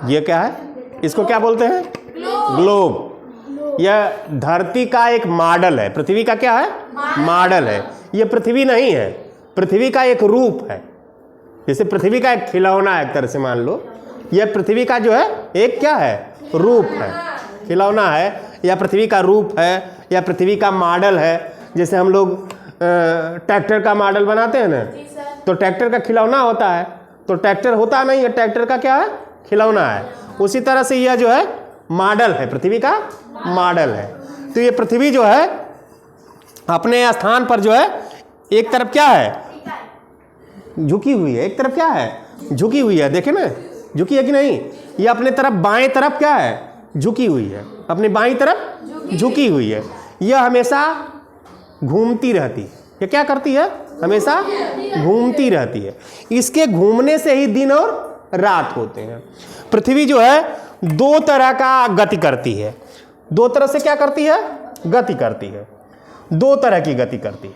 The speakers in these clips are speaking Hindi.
ये क्या है, इसको क्या बोलते हैं, ग्लोब। यह धरती का एक मॉडल है, पृथ्वी का क्या है, मॉडल है। यह पृथ्वी नहीं है, पृथ्वी का एक रूप है। जैसे पृथ्वी का एक खिलौना है, एक तरह से मान लो, यह पृथ्वी का जो है एक क्या है, रूप है, खिलौना है, या पृथ्वी का रूप है, या पृथ्वी का मॉडल है। जैसे हम लोग ट्रैक्टर का मॉडल बनाते हैं ना, तो ट्रैक्टर का खिलौना होता है, तो ट्रैक्टर होता नहीं है, ट्रैक्टर का क्या है, खिलौना है। उसी तरह से यह जो है मॉडल है, पृथ्वी का मॉडल है। तो ये पृथ्वी जो है अपने स्थान पर जो है एक तरफ क्या है, झुकी हुई है, एक तरफ क्या है, झुकी हुई है। देखे ना, झुकी है कि नहीं, ये अपने तरफ बाएं तरफ क्या है, झुकी हुई है, अपने बाईं तरफ झुकी हुई है। यह हमेशा घूमती रहती है। ये क्या करती है, हमेशा घूमती रहती है। इसके घूमने से ही दिन और रात होते हैं। पृथ्वी जो है दो तरह का गति करती है। दो तरह से क्या करती है, गति करती है, दो तरह की गति करती है,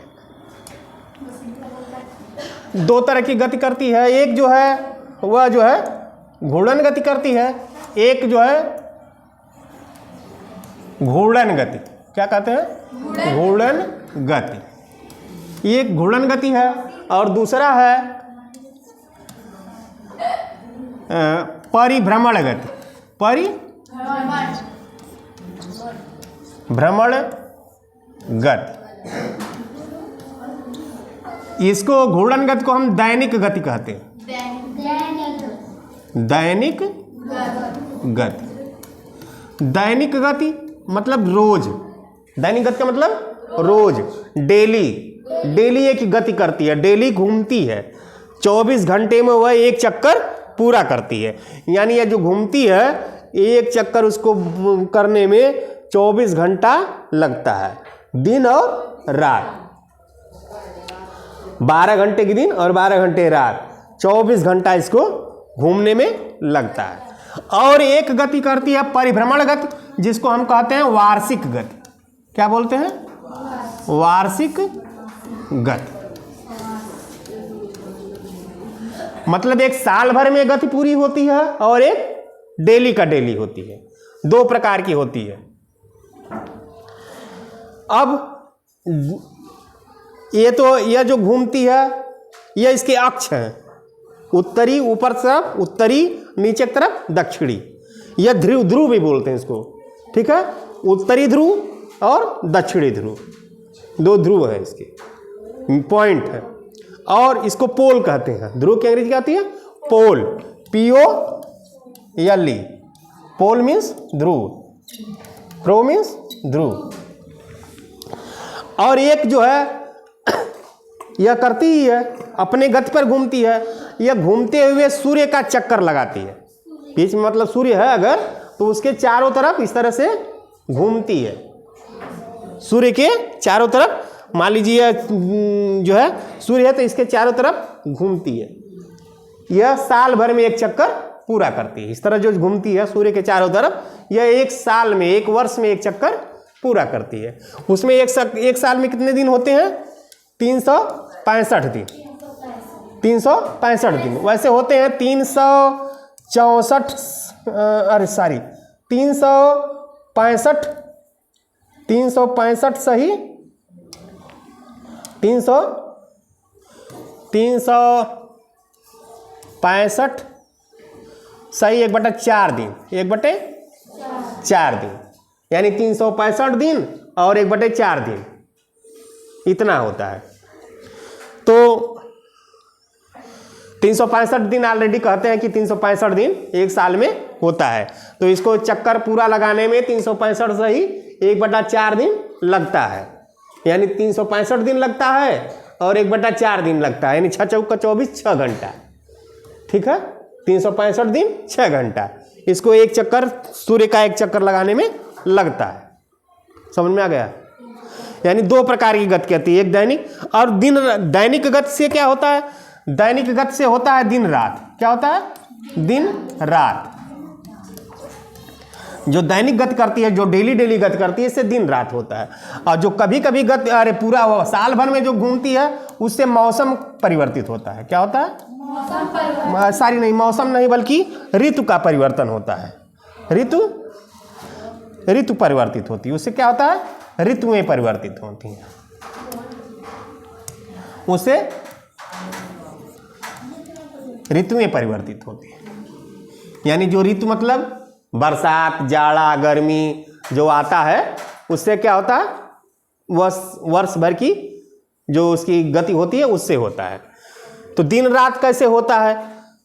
दो तरह की गति करती है। एक जो है वह जो है घूर्णन गति करती है, एक जो है घूर्णन गति। क्या कहते हैं, घूर्णन गति। एक घूर्णन गति है और दूसरा है परिभ्रमण गति। परिभ्रमण गति। इसको घूर्णन गति को हम दैनिक गति कहते हैं। दैनिक गति। दैनिक गति मतलब रोज, दैनिक गति का मतलब रोज, डेली। डेली एक गति करती है, डेली घूमती है, 24 घंटे में वह एक चक्कर पूरा करती है। यानी यह जो घूमती है, एक चक्कर उसको करने में 24 घंटा लगता है, दिन और रात। 12 घंटे की दिन और 12 घंटे रात, 24 घंटा इसको घूमने में लगता है। और एक गति करती है परिभ्रमण गति, जिसको हम कहते हैं वार्षिक गति। क्या बोलते हैं, वार्षिक गति। मतलब एक साल भर में गति पूरी होती है और एक डेली का डेली होती है, दो प्रकार की होती है। अब ये तो यह जो घूमती है, यह इसके अक्ष हैं, उत्तरी ऊपर तरफ उत्तरी, नीचे की तरफ दक्षिणी। यह ध्रुव, ध्रुव भी बोलते हैं इसको, ठीक है। उत्तरी ध्रुव और दक्षिणी ध्रुव, दो ध्रुव है इसके, पॉइंट है। और इसको पोल कहते हैं। ध्रुव की अंग्रेजी क्या आती है, पोल, POLE। पोल मीन्स ध्रुव, प्रो मीन्स ध्रुव। और एक जो है यह करती ही है, अपने गति पर घूमती है। यह घूमते हुए सूर्य का चक्कर लगाती है। बीच में मतलब सूर्य है अगर, तो उसके चारों तरफ इस तरह से घूमती है। सूर्य के चारों तरफ, मान लीजिए जो है सूर्य है, तो इसके चारों तरफ घूमती है। यह साल भर में एक चक्कर पूरा करती है। इस तरह जो घूमती है सूर्य के चारों तरफ, यह एक साल में, एक वर्ष में एक चक्कर पूरा करती है। उसमें एक साल में कितने दिन होते हैं, 365 दिन। 365 दिन, वैसे होते हैं 364, अरे सॉरी 365 सही, 365 सही 1/4 दिन, 1/4 दिन, यानी 365 दिन और 1/4 दिन, इतना होता है। तो 365 दिन ऑलरेडी कहते हैं कि 365 दिन एक साल में होता है। तो इसको चक्कर पूरा लगाने में 365 से ही 1/4 दिन लगता है, यानी 365 दिन लगता है और 1/4 दिन लगता है, यानी 6 चौका 24, 6 घंटा, ठीक है। 365 दिन 6 घंटा, इसको एक चक्कर, सूर्य का एक चक्कर लगाने में लगता है। समझ में आ गया। यानी दो प्रकार की गति कहती है, एक दैनिक और दिन। दैनिक गति से क्या होता है, दैनिक गति से होता है दिन रात। क्या होता है, दिन रात। जो दैनिक गति करती है, जो डेली गति करती है, इससे दिन रात होता है। और जो कभी कभी गति, अरे पूरा साल भर में जो घूमती है, उससे मौसम परिवर्तित होता है। क्या होता है? मौसम नहीं बल्कि ऋतु का परिवर्तन होता है। ऋतु परिवर्तित होती है, उससे क्या होता है? ऋतुएं परिवर्तित होती हैं, उससे ऋतुएं परिवर्तित होती हैं। यानी जो ऋतु मतलब बरसात, जाड़ा, गर्मी जो आता है, उससे क्या होता है? वर्ष भर की जो उसकी गति होती है, उससे होता है। तो दिन रात कैसे होता है,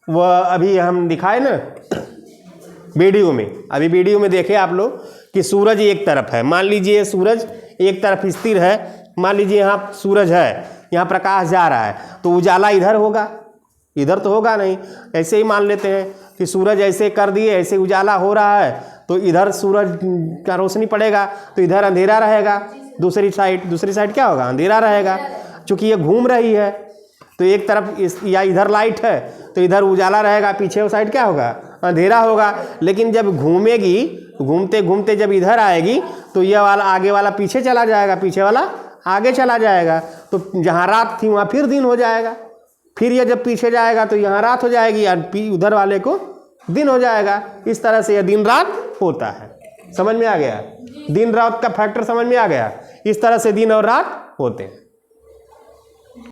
वह अभी हम दिखाए ना वीडियो में। अभी वीडियो में देखे आप लोग कि सूरज एक तरफ है। मान लीजिए सूरज एक तरफ स्थिर है, मान लीजिए यहाँ सूरज है, यहाँ प्रकाश जा रहा है, तो उजाला इधर होगा, इधर तो होगा नहीं। ऐसे ही मान लेते हैं कि सूरज ऐसे कर दिए, ऐसे उजाला हो रहा है, तो इधर सूरज का रोशनी पड़ेगा, तो इधर अंधेरा रहेगा, दूसरी साइड क्या होगा? अंधेरा रहेगा। चूँकि ये घूम रही है, तो एक तरफ या इधर लाइट है तो इधर उजाला रहेगा, पीछे वो साइड क्या होगा? अंधेरा होगा। लेकिन जब घूमेगी, घूमते घूमते जब इधर आएगी, तो ये वाला आगे वाला पीछे चला जाएगा, पीछे वाला आगे चला जाएगा। तो जहाँ रात थी वहाँ फिर दिन हो जाएगा। फिर ये जब पीछे जाएगा तो यहाँ रात हो जाएगी, और उधर वाले को दिन हो जाएगा। इस तरह से यह दिन रात होता है। समझ में आ गया? दिन रात का फैक्टर समझ में आ गया? इस तरह से दिन और रात होते हैं।